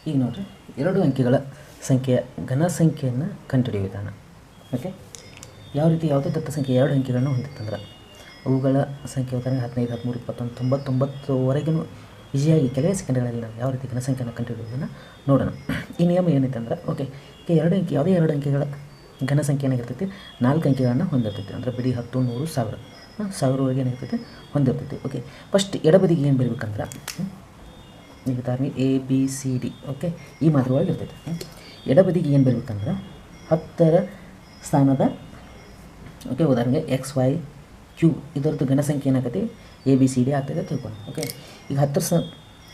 ಈಗ ನೋಡಿರಿ, 2 ಅಂಕೆಗಳ ಸಂಖ್ಯೆಯ ಘನ ಸಂಖ್ಯೆಯನ್ನು ಕಂಡುಹಿಡಿಯುವ ವಿಧಾನ. ಓಕೆ, ಯಾವ ರೀತಿ ಯಾವುದೇ ದತ್ತ ಸಂಖ್ಯೆ 2 ಅಂಕೆಗಳನ್ನು ಹೊಂದಿತ್ತಂದ್ರೆ ಅವುಗಳ ಸಂಖ್ಯೆ ಉದಾಹರಣೆ 15, 13, 21, 99ವರೆಗೂ ಈಸಿಯಾಗಿ ಕೆಲವೇ ಸೆಕೆಂಡ್ಗಳಲ್ಲಿ ನಾವು ಯಾವ ರೀತಿ ಘನ ಸಂಖ್ಯೆಯನ್ನು ಕಂಡುಹಿಡಿಯೋದನ್ನು ನೋಡೋಣ. ಈ ನಿಯಮ ಏನೈತೆ ಅಂದ್ರೆ, ಓಕೆ, ಈಗ 2 ಅಂಕೆ ಯಾವುದೇ 2 ಅಂಕೆಗಳ ಘನ ಸಂಖ್ಯೆ ಏನಾಗಿರ್ತೈತಿ, 4 ಅಂಕೆಗಳನ್ನು ಹೊಂದಿರ್ತೈತಿ. ಅಂದರೆ ಬಿಡಿ 10, 100, 1000, 1000ವರೆಗೆ ಏನಾಗಿರ್ತೈತಿ ಹೊಂದಿರ್ತೈತಿ. ಓಕೆ, ಫಸ್ಟ್ ಎಡಬದಿಗೆ ಏನು ಬರಬೇಕಂದ್ರೆ, ಈಗ ಉದಾಹರಣೆ ABCD, ಓಕೆ, ಈ ಮಾದರಿ ಒಳಗೆ ಇರ್ತೈತಿ. ಎಡಬದಿಗೆ ಏನು ಬರಬೇಕಂದ್ರೆ 10ರ ಸ್ಥಾನದ, ಓಕೆ, ಉದಾಹರಣೆಗೆ XYQ ಇದರದ್ದು ಘನ ಸಂಖ್ಯೆ ಏನಾಗತ್ತೆ ABCD ಆಗ್ತದೆ ತಿಳ್ಕೊಂಡು. ಓಕೆ, ಈಗ 10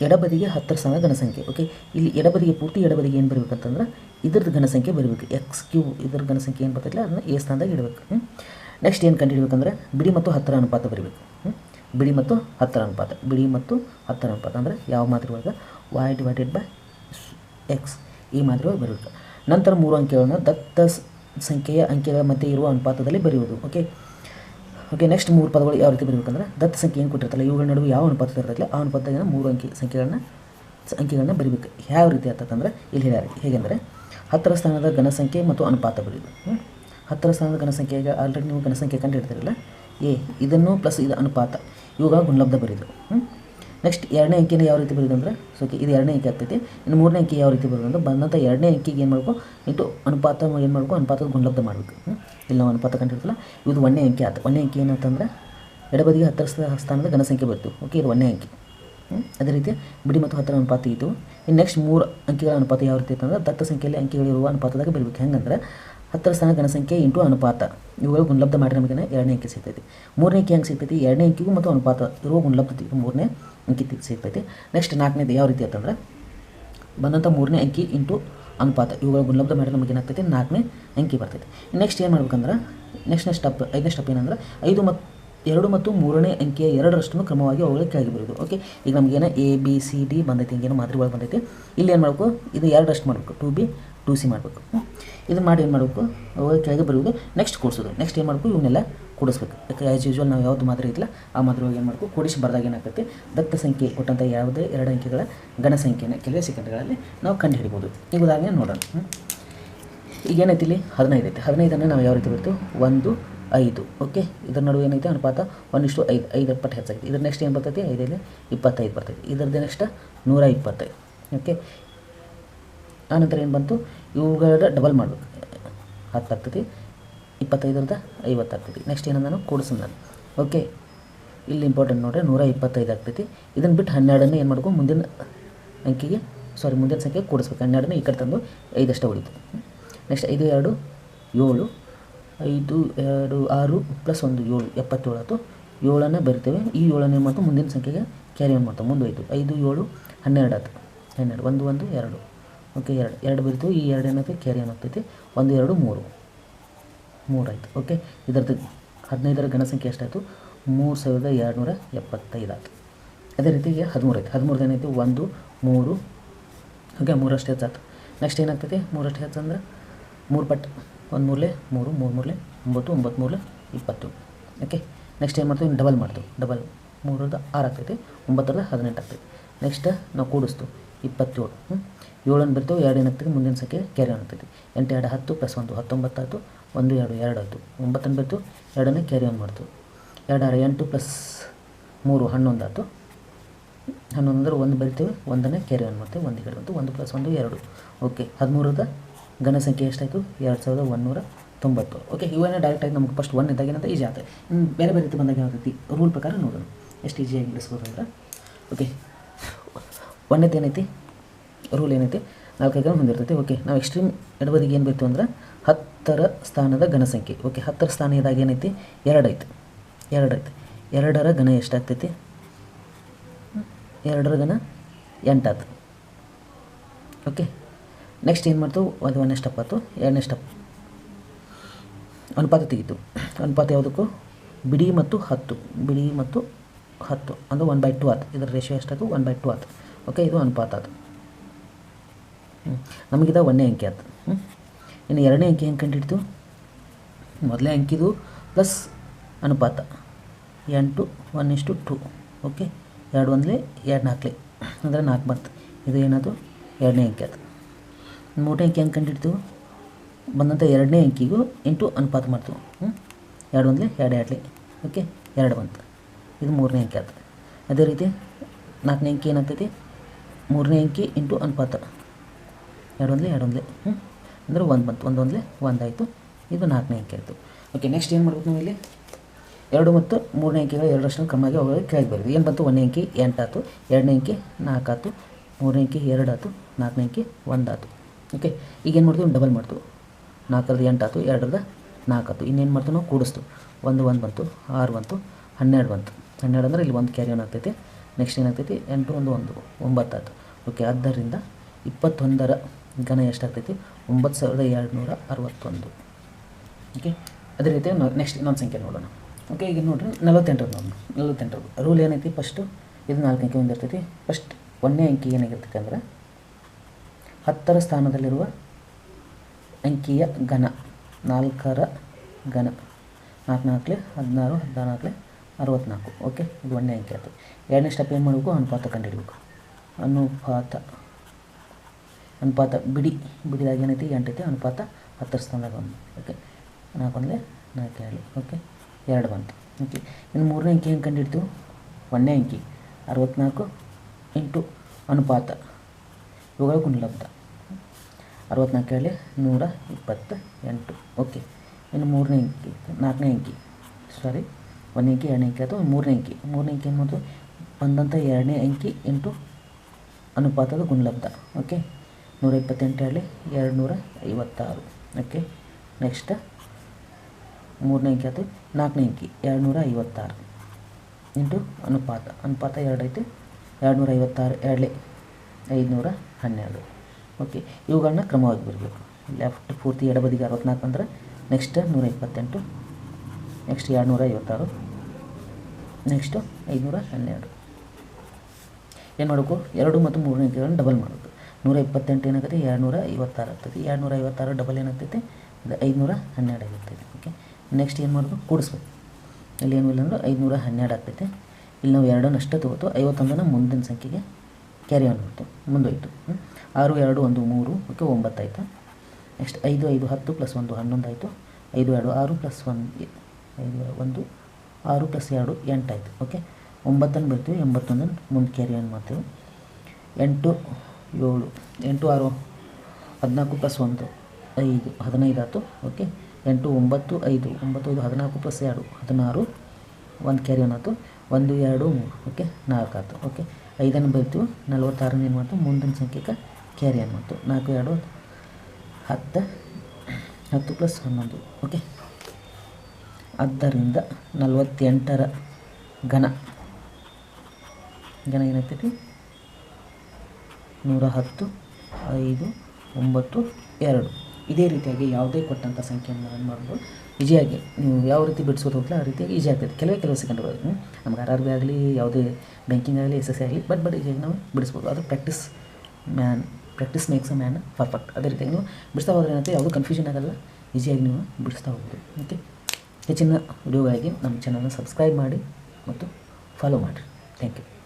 ಎಡಬದಿಗೆ 10ರ ಸ್ಥಾನದ ಘನ ಸಂಖ್ಯೆ. ಓಕೆ, ಇಲ್ಲಿ ಎಡಬದಿಗೆ ಪೂರ್ತಿ ಎಡಬದಿಗೆ ಏನು ಬರಬೇಕಂತಂದ್ರೆ ಇದ್ರದ್ದು ಘನ ಸಂಖ್ಯೆ ಬರಬೇಕು. XQ ಇದ್ರ ಘನ ಸಂಖ್ಯೆ ಏನು ಬರ್ತೈತಿಲ್ಲ ಅದನ್ನು A ಸ್ಥಾನದಾಗ ಇಡಬೇಕು. ನೆಕ್ಸ್ಟ್ ಏನು ಕಂಡುಹಿಡಬೇಕಂದ್ರೆ ಬಿಡಿ ಮತ್ತು 10ರ ಅನುಪಾತ ಬರಬೇಕು. ಬಿಡಿ ಮತ್ತು 10ರ ಅನುಪಾತ, ಬಿಡಿ ಮತ್ತು 10ರ ಅನುಪಾತ ಅಂದರೆ ಯಾವ ಮಾದರಿ ಒಳಗೆ Y/X ಈ ಮಾದರಿ ಒಳಗೆ ಬರಬೇಕು. ನಂತರ 3 ಅಂಕೆಗಳನ್ನು ದತ್ತ ಸಂಖ್ಯೆಯ ಅಂಕೆಗಳ ಮಧ್ಯೆ ಇರುವ ಅನುಪಾತದಲ್ಲಿ ಬರೆಯುವುದು. ಓಕೆ, ನೆಕ್ಸ್ಟ್ 3 ಪದಗಳು ಯಾವ ರೀತಿ ಬರಬೇಕಂದ್ರೆ ದತ್ತ ಸಂಖ್ಯೆ ಏನು ಕೊಟ್ಟಿರ್ತಲ್ಲ ಇವುಗಳ ನಡುವೆ ಯಾವ ಅನುಪಾತ ಇರ್ತಲ್ಲ ಆ ಅನುಪಾತದಿಂದ 3 ಅಂಕೆಗಳನ್ನ ಬರೀಬೇಕು. ಯಾವ ರೀತಿ ಆಗ್ತದಂದ್ರೆ ಇಲ್ಲಿ ಹೇಳ್ಯಾರ, ಹೇಗೆಂದರೆ 10ರ ಸ್ಥಾನದ ಘನ ಸಂಖ್ಯೆ ಮತ್ತು ಅನುಪಾತ ಬರೆಯೋದು. 10ರ ಸ್ಥಾನದ ಘನ ಸಂಖ್ಯೆಗೆ ಆಲ್ರೆಡಿ ನೀವು ಘನ ಸಂಖ್ಯೆ ಕಂಡು ಹಿಡ್ತಿರಲ್ಲ ಇದನ್ನು ಪ್ಲಸ್ ಇದು ಅನುಪಾತ ಇವಾಗ ಗುಣಲಬ್ಧ ಬರೀದು. ನೆಕ್ಸ್ಟ್ 2ನೇ ಅಂಕೆನ ಯಾವ ರೀತಿ ಬರೀದು ಅಂದರೆ, ಸೊ ಇದು 2ನೇ ಅಂಕೆ ಆಗ್ತೈತಿ. ಇನ್ನು 3ನೇ ಅಂಕೆ ಯಾವ ರೀತಿ ಬರೋದು ಅಂದ್ರೆ ಬಂದಂಥ 2ನೇ ಅಂಕೆಗೆ ಏನು ಮಾಡಬೇಕು ಇಂಟು ಅನುಪಾತ ಏನು ಮಾಡಬೇಕು, ಅನುಪಾತದ ಗುಣಲಬ್ಧ ಮಾಡಬೇಕು. ಇಲ್ಲಿ ನಾವು ಅನುಪಾತ ಕಂಡಿರ್ತಲ್ಲ ಇದು 1ನೇ ಅಂಕೆ ಆಯ್ತು. 1ನೇ ಅಂಕೆ ಏನಂತಂದ್ರೆ ಎಡಬದಿಗೆ 10ರ ಸ್ಥಾನದ ಘನ ಸಂಖ್ಯೆ ಬರ್ತು. ಓಕೆ, ಇದು 1ನೇ ಅಂಕೆ. ಅದೇ ರೀತಿ ಬಿಡಿ ಮತ್ತು 10ರ ಅನುಪಾತ ಇತ್ತು. ಇನ್ನು ನೆಕ್ಸ್ಟ್ 3 ಅಂಕೆಗಳ ಅನುಪಾತ ಯಾವ ರೀತಿ ಅಂತಂದ್ರೆ ದತ್ತ ಸಂಖ್ಯೆಯಲ್ಲಿ ಅಂಕೆಗಳಿರುವ ಅನುಪಾತದಾಗ ಬರಬೇಕು. ಹೆಂಗಂದ್ರೆ 10ರ ಸ್ಥಾನ ಘನ ಸಂಖ್ಯೆ ಇಂಟು ಅನುಪಾತ ಇವುಗಳು ಗುಣಲಬ್ಧ ಮಾಡಿ ನಮಗೆ 2ನೇ ಅಂಕೆ ಸಿಗ್ತೈತಿ. 3ನೇ ಅಂಕೆ ಹೆಂಗೆ ಸಿಗ್ತೈತಿ, 2ನೇ ಅಂಕೆಗೂ ಮತ್ತು ಅನುಪಾತ ಇರುವ ಗುಣಲಬ್ಧ 3ನೇ ಅಂಕೆ ಸಿಗ್ತೈತಿ. ನೆಕ್ಸ್ಟ್ 4ನೇದು ಯಾವ ರೀತಿ ಅಂತಂದ್ರೆ ಬಂದಂಥ 3ನೇ ಅಂಕೆ ಇಂಟು ಅನುಪಾತ ಇವುಗಳ ಗುಣಲಬ್ಧ ಮಾಡಿ ನಮಗೆ ಏನಾಗ್ತೈತಿ 4ನೇ ಅಂಕೆ ಬರ್ತೈತಿ. ನೆಕ್ಸ್ಟ್ ಏನು ಮಾಡ್ಬೇಕಂದ್ರೆ ನೆಕ್ಸ್ಟ್ ಸ್ಟೆಪ್ 5ನೇ ಸ್ಟೆಪ್ ಏನಂದ್ರೆ 2 ಮತ್ತು 3ನೇ ಅಂಕೆಯ 2ರಷ್ಟು ಕ್ರಮವಾಗಿ ಅವುಗಳಿಗೆ ಕೆಳಗೆ ಬರೋದು. ಓಕೆ, ಈಗ ನಮಗೇನು ABCD ಬಂದೈತಿ, ಹಿಂಗೇನು ಮಾದರಿ ಒಳಗೆ ಬಂದೈತಿ. ಇಲ್ಲಿ ಏನು ಮಾಡಬೇಕು, ಇದು 2ರಷ್ಟು ಮಾಡಬೇಕು, 2B 2C ಮಾಡಬೇಕು. ಇದನ್ನು ಮಾಡಿ ಏನು ಮಾಡಬೇಕು, ಅವುಗಳಿಗೆ ಕೆಳಗೆ ಬರುವುದು. ನೆಕ್ಸ್ಟ್ ಕೂಡಿಸೋದು. ನೆಕ್ಸ್ಟ್ ಏನು ಮಾಡಬೇಕು, ಇವನ್ನೆಲ್ಲ ಕೂಡಿಸ್ಬೇಕು. ಯಾಕೆ ಆ್ಯಸ್ ಯೂಶ್ವಲ್ ನಾವು ಯಾವುದು ಮಾದರಿ ಇದ್ದಿಲ್ಲ ಆ ಮಾದರಿ ಒಳಗೆ ಏನು ಮಾಡಬೇಕು ಕೂಡಿಸಿ ಬರ್ದಾಗ ಏನಾಗ್ತೈತಿ ದತ್ತ ಸಂಖ್ಯೆ ಕೊಟ್ಟಂಥ ಯಾವುದೇ 2 ಅಂಕೆಗಳ ಘನ ಸಂಖ್ಯೆನ ಕೆಲವೇ ಸೆಕೆಂಡ್ಗಳಲ್ಲಿ ನಾವು ಕಂಡುಹಿಡಿಬೋದು. ಈಗ ಉದಾಹರಣೆ ನೋಡೋಣ. ಈಗ ಏನೈತಿ ಇಲ್ಲಿ 15 ಐತಿ. 15ಅನ್ನು ನಾವು ಯಾವ ರೀತಿ ಬರ್ತೀವಿ 1, 5. ಓಕೆ, ಇದರ ನಡುವೆ ಏನೈತೆ ಅನುಪಾತ 1:5, 5 ಪಟ್ಟು ಹೆಚ್ಚಾಗಿದೆ. ಇದ್ರ ನೆಕ್ಸ್ಟ್ ಏನು ಬರ್ತೈತಿ 5 25 ಬರ್ತೈತಿ. ಇದರದ್ದು ನೆಕ್ಸ್ಟ್ 125. ಓಕೆ, ಆನಂತರ ಏನು ಬಂತು ಇವುಗಳ ಡಬಲ್ ಮಾಡಬೇಕು, 10 ಆಗ್ತೈತಿ. 25ರದ 50 ಆಗ್ತೈತಿ. ನೆಕ್ಸ್ಟ್ ಏನಂದ ಕೂಡಿಸ್ ನಾನು. ಓಕೆ, ಇಲ್ಲಿ ಇಂಪಾರ್ಟೆಂಟ್ ನೋಡ್ರಿ 125 ಆಗ್ತೈತಿ. ಇದನ್ನು ಬಿಟ್ಟು 12ಅನ್ನು ಏನು ಮಾಡ್ಕೊ ಮುಂದಿನ ಸಂಖ್ಯೆಗೆ ಕೂಡಿಸ್ಬೇಕು. 12ಅನ್ನು ಈ ಕಡೆ ತಂದು 5 ಅಷ್ಟೇ ಉಳಿತು. ನೆಕ್ಸ್ಟ್ 5, 2, 7, 5, 2, 6 + 1 7 77 ಆಯಿತು. 7ಅನ್ನು ಬರಿತೇವೆ. ಈ 7ಅನ್ನು ಏನು ಮಾಡ್ತು ಮುಂದಿನ ಸಂಖ್ಯೆಗೆ ಕ್ಯಾರಿ ಆನ್ ಮಾಡ್ತಾವೆ, ಮುಂದೆ ಹೋಯ್ತು. 5, 7, 12 ಆಯ್ತು. 12 1, 1, 2. ಓಕೆ, 2 ಬರಿತೀವಿ. ಈ 2 ಏನಾಗ್ತೈತಿ ಕ್ಯಾರಿ ಆನ್ ಆಗ್ತೈತಿ. 1, 2, 3 ಆಯಿತು. ಓಕೆ, ಇದರದ್ದು 15ರ ಘನ ಸಂಖ್ಯೆ ಎಷ್ಟಾಯಿತು 3275 ಆಯಿತು. ಅದೇ ರೀತಿಗೆ 13 ಐತೆ. 13 ಏನೈತಿ 1, 3. ಓಕೆ, 3 ಹೆಚ್ಚಾಯ್ತು. ನೆಕ್ಸ್ಟ್ ಏನಾಗ್ತೈತಿ 3 ಹೆಚ್ಚಂದ್ರೆ 3 ಪಟ್ಟು 1 3 3 3 3 9 9 3 20. ಓಕೆ, ನೆಕ್ಸ್ಟ್ ಏನು ಮಾಡ್ತೀವಿ ಡಬಲ್ ಮಾಡ್ತೀವಿ. ಡಬಲ್ 3ರದ 6 ಆಗ್ತೈತಿ. 9ರದ 18 ಆಗ್ತೈತಿ. ನೆಕ್ಸ್ಟ್ ನಾವು ಕೂಡಿಸ್ತು 27. 7ಅನ್ನು ಬರ್ತೀವಿ. 2 ಏನಾಗ್ತೈತಿ ಮುಂದಿನ ಸಂಖ್ಯೆ ಕ್ಯಾರಿ ಆನ್ ಆಗ್ತೈತಿ. 8, 2, 10 + 1 19 ಆಯಿತು. 1, 2, 2 ಆಯಿತು. 9ಅನ್ನು ಬರ್ತೀವಿ. 2ಅನ್ನು ಕ್ಯಾರಿ ಆನ್ ಮಾಡ್ತೀವಿ. 2, 6, 8 + 3 11 ಆಯಿತು. 11 ಅಂದ್ರೆ 1 ಬರಿತೀವಿ. 1ಅನ್ನು ಕ್ಯಾರಿ ಆನ್ ಮಾಡ್ತೀವಿ. 1 ಈ ಕಡೆ ಬಂತು. 1 + 1 2. ಓಕೆ, 13ರದ ಘನ ಸಂಖ್ಯೆ ಎಷ್ಟಾಯಿತು 2190. ಓಕೆ, ಇವನ್ನ ಡೈರೆಕ್ಟಾಗಿ ನಮ್ಗೆ ಫಸ್ಟ್ 1 ಇದ್ದಾಗ ಏನಂತ ಈಜಿ ಆಗ್ತದೆ. ಬೇರೆ ರೀತಿ ಬಂದಾಗ ಏನಾಗ್ತೈತಿ ರೂಲ್ ಪ್ರಕಾರ ನೋಡೋಣ ಎಷ್ಟು ಈಜಿಯಾಗಿ ಬಿಡಿಸ್ಬೋದು ಅಂದ್ರೆ. ಓಕೆ, 1ನೇದು ಏನೈತಿ ರೂಲ್ ಏನೈತಿ 4 ಅಂಕೆಗಳನ್ನು ಹೊಂದಿರ್ತೈತಿ. ಓಕೆ, ನಾವು ಎಕ್ಸ್ಟ್ರೀಮ್ ಎಡಬದಿಗೆ ಏನು ಬೇಕು ಅಂದ್ರೆ 10ರ ಸ್ಥಾನದ ಘನ ಸಂಖ್ಯೆ. ಓಕೆ, 10ರ ಸ್ಥಾನ ಇದ್ದಾಗ ಏನೈತಿ 2 ಐತಿ. 2ರ ಘನ ಎಷ್ಟಾಗ್ತೈತಿ 2ರ ಘನ 8 ಆಯ್ತು. ಓಕೆ, ನೆಕ್ಸ್ಟ್ ಏನು ಮಾಡ್ತು ಅದು 1ನೇ ಸ್ಟೆಪ್ ಆಯ್ತು. 2ನೇ ಸ್ಟೆಪ್ ಅನುಪಾತ ತೆಗಿತು. ಅನುಪಾತ ಯಾವುದಕ್ಕೂ ಬಿಡಿ ಮತ್ತು 10 ಅಂದರೆ 1/2 ಆಯ್ತು. ಇದರ ರೇಷಿಯೋ ಎಷ್ಟಾಯ್ತು 1/2 ಆಯ್ತು. ಓಕೆ, ಇದು ಅನುಪಾತ ಆಯ್ತು. ನಮಗಿದ 1ನೇ ಅಂಕೆ ಆಯ್ತು. ಇನ್ನು 2ನೇ ಅಂಕೆ ಹೆಂಗೆ ಕಂಡಿಡ್ತು ಮೊದಲೇ ಅಂಕಿದು ಪ್ಲಸ್ ಅನುಪಾತ 8 1:2. ಓಕೆ, 2 1 2 4 ಅಂದರೆ 4 ಬಂತು. ಇದು ಏನದು ಎರಡನೇ ಅಂಕಿ ಆಯ್ತು. ಮೂರನೇ ಅಂಕಿ ಹೆಂಗೆ ಕಂಡಿಡ್ತೀವಿ, ಬಂದಂಥ ಎರಡನೇ ಅಂಕಿಗೂ ಇಂಟು ಅನುಪಾತ ಮಾಡ್ತೀವಿ. 2 1 2 2 ಓಕೆ 2 ಬಂತು. ಇದು ಮೂರನೇ ಅಂಕಿ ಆಯ್ತು. ಅದೇ ರೀತಿ ನಾಲ್ಕನೇ ಅಂಕಿ ಏನಾಗ್ತೈತಿ, ಮೂರನೇ ಅಂಕಿ ಇಂಟು ಅನುಪಾತ 2 1 2 1 ಅಂದರೆ 1 ಬಂತು. 1 1 1 ಆಯಿತು. ಇದು ನಾಲ್ಕನೇ ಅಂಕಿ ಆಯಿತು. ಓಕೆ ನೆಕ್ಸ್ಟ್ ಏನು ಮಾಡ್ಬೇಕು ನಾವು ಇಲ್ಲಿ, 2 ಮತ್ತು ಮೂರನೇ ಅಂಕಿಗಳು ಎರಡರಷ್ಟು ಕ್ರಮವಾಗಿ ಅವುಗಳಿಗೆ ಕೆಳಗೆ ಬರೋದು. ಏನು ಬಂತು, 1ನೇ ಅಂಕಿ 8 ಆಯಿತು, 2ನೇ ಅಂಕಿ 4 ಆಯಿತು, 3ನೇ ಅಂಕಿ 2 ಆಯಿತು, 4ನೇ ಅಂಕಿ 1 ಆಯಿತು. ಓಕೆ ಈಗ ಏನು ಮಾಡ್ತೀವಿ, ಡಬಲ್ ಮಾಡ್ತೀವಿ. 4ರದ್ದು 8 ಆಯಿತು, 2ರದ್ದು 4 ಆಯಿತು. ಇನ್ನೇನು ಮಾಡ್ತೀವಿ ನಾವು, ಕೂಡಿಸ್ತು. 1 1 ಬಂತು, 6 ಬಂತು, 12 ಬಂತು. 12 ಅಂದರೆ ಇಲ್ಲಿ 1 ಕ್ಯಾರಿ ಆನ್ ಆಗ್ತೈತಿ. ನೆಕ್ಸ್ಟ್ ಏನಾಗ್ತೈತಿ, 8 1 1 9 ಆಯಿತು. ಓಕೆ ಆದ್ದರಿಂದ 21ರ ಘನ ಎಷ್ಟಾಗ್ತೈತಿ, 9261. ಓಕೆ ಅದೇ ರೀತಿ ನೆಕ್ಸ್ಟ್ ಇನ್ನೊಂದು ಸಂಖ್ಯೆ ನೋಡೋಣ. ಓಕೆ ಈಗ ನೋಡಿರಿ 48 ನೋಡೋಣ. 48 ರೂಲ್ ಏನೈತಿ, ಫಸ್ಟು ಇದು 4 ಅಂಕಿ ಹೊಂದಿರ್ತೈತಿ. ಫಸ್ಟ್ 1ನೇ ಅಂಕಿ ಏನಾಗಿರ್ತೈತಿ ಅಂದ್ರೆ 10ರ ಸ್ಥಾನದಲ್ಲಿರುವ ಅಂಕಿಯ ಘನ, 4ರ ಘನ, 4 4 16 14 64. ಓಕೆ ಇದು 1ನೇ ಅಂಕಿ ಆಯಿತು. ಎರಡನೇ ಸ್ಟೆಪ್ ಏನು ಮಾಡಬೇಕು, ಅನುಪಾತ ಕಂಡುಹಿಡಬೇಕು. ಅನುಪಾತ ಬಿಡಿದಾಗ ಏನೈತಿ, 8 ಐತಿ. ಅನುಪಾತ 10ರ ಸ್ಥಾನದಾಗ 1. ಓಕೆ 4 1 4 2 ಓಕೆ 2 ಬಂತು. ಓಕೆ ಇನ್ನು ಮೂರನೇ ಅಂಕಿ ಹೆಂಗೆ ಕಂಡುಹಿಡ್ತೀವಿ, 1ನೇ ಅಂಕಿ 64 ಇಂಟು ಅನುಪಾತ ಇವುಗಳ ಗುಣಲಬ್ಧ 64 128. ಓಕೆ ಇನ್ನು ಮೂರನೇ ಅಂಕಿ 4ನೇ ಅಂಕಿ 1ನೇ ಅಂಕಿ 2ನೇ ಅಂಕಿ ಅಥವಾ ಮೂರನೇ ಅಂಕಿ ಏನು ಮಾಡ್ತು, ಬಂದಂಥ 2ನೇ ಅಂಕಿ ಇಂಟು ಅನುಪಾತದ ಗುಣಲಬ್ಧ. ಓಕೆ 128 256. ಓಕೆ ನೆಕ್ಸ್ಟ್ ಮೂರನೇ ಅಂಕಿ ಆಯಿತು. 4ನೇ ಅಂಕಿ 256 ಇಂಟು ಅನುಪಾತ 2 ಐತಿ, 256 2 512. ಓಕೆ ಇವುಗಳನ್ನ ಕ್ರಮವಾಗಿ ಬರಬೇಕು. ಲೆಫ್ಟ್ ಪೂರ್ತಿ ಎಡಬದಿಗೆ 64 ಅಂದರೆ ನೆಕ್ಸ್ಟ್ 128, ನೆಕ್ಸ್ಟ್ 256, ನೆಕ್ಸ್ಟು 512. ಏನು ಮಾಡಬೇಕು, 2 ಮತ್ತು 3ನೇ ಅಂಕಿಗಳನ್ನು ಡಬಲ್ ಮಾಡಬೇಕು. 128 ಏನಾಗುತ್ತೆ, 256 ಆಗ್ತೈತಿ. 256 ಡಬಲ್ ಏನಾಗ್ತೈತಿ, ಇದು 512 ಆಗಿರ್ತೈತಿ. ಓಕೆ ನೆಕ್ಸ್ಟ್ ಏನು ಮಾಡೋದು, ಕೂಡಿಸ್ಬೇಕು. ಇಲ್ಲಿ ಏನು ಇಲ್ಲ ಅಂದ್ರೆ 512 ಆಗ್ತೈತಿ. ಇಲ್ಲಿ ನಾವು 2 ಅಷ್ಟೇ ತೊಗೋತು. 51 ಮುಂದಿನ ಸಂಖ್ಯೆಗೆ ಕ್ಯಾರಿ ಆನ್ ಮಾಡ್ತು, ಮುಂದೋಯ್ತು. 6 2 1 3 ಓಕೆ 9 ಆಯಿತು. ನೆಕ್ಸ್ಟ್ 5 5 10 + 1 11 ಆಯಿತು. 5 2 6 + 1 5 1 6 + 2 8 ಆಯಿತು. ಓಕೆ 9 ಬರ್ತೀವಿ, 81 ಮುಂದೆ ಕ್ಯಾರಿ ಆನ್ ಮಾಡ್ತೀವಿ. 8 7 8 6 14 + 1 5 15 ಆಯಿತು. ಓಕೆ 8 9 5 9 5 14 + 2 16 1 ಕ್ಯಾರಿ ಆನ್ ಆಯಿತು. 1 2 3 ಓಕೆ 4 ಆಯಿತು. ಓಕೆ 5 ಬರ್ತೀವಿ. 46 ಏನು ಮಾಡ್ತು, ಮುಂದಿನ ಸಂಖ್ಯೆಗೆ ಕ್ಯಾರಿ ಆನ್ ಮಾಡ್ತು. 4 2 10 10 + 11. ಓಕೆ ಆದ್ದರಿಂದ 48ರ ಘನ ಏನಾಗ್ತೈತಿ, 110 5 9 2. ಇದೇ ರೀತಿಯಾಗಿ ಯಾವುದೇ ಕೊಟ್ಟಂಥ ಸಂಖ್ಯೆಯನ್ನು ಏನು ಮಾಡ್ಬೋದು, ಈಸಿಯಾಗಿ ನೀವು ಯಾವ ರೀತಿ ಬಿಡಿಸೋದು ಹೋಗ್ಲಾ ಆ ರೀತಿಯಾಗಿ ಈಸಿ ಆಗ್ತೈತೆ. ಕೆಲವೇ ಸೆಕೆಂಡ್ ಬರೋದು. ನಮ್ಗೆ RRB ಆಗಲಿ, ಯಾವುದೇ ಬ್ಯಾಂಕಿಂಗ್ ಆಗಲಿ, SSC ಆಗಲಿ, ಬಟ್ ಈಸಿಯಾಗಿ ನಾವು ಬಿಡಿಸ್ಬೋದು. ಅದು practice makes a man perfect. ಅದೇ ರೀತಿಯಾಗಿ ನೀವು ಬಿಡಿಸ್ತಾ ಹೋದ್ರೆ ಏನಂತ ಯಾವುದೂ ಕನ್ಫ್ಯೂಷನ್ ಆಗಲ್ಲ, ಈಸಿಯಾಗಿ ನೀವು ಬಿಡಿಸ್ತಾ ಹೋಗ್ಬೋದು. ಓಕೆ ಹೆಚ್ಚಿನ ವಿಡಿಯೋಗಾಗಿ ನಮ್ಮ ಚಾನಲ್ನ ಸಬ್ಸ್ಕ್ರೈಬ್ ಮಾಡಿ ಮತ್ತು ಫಾಲೋ ಮಾಡಿರಿ. Thank you.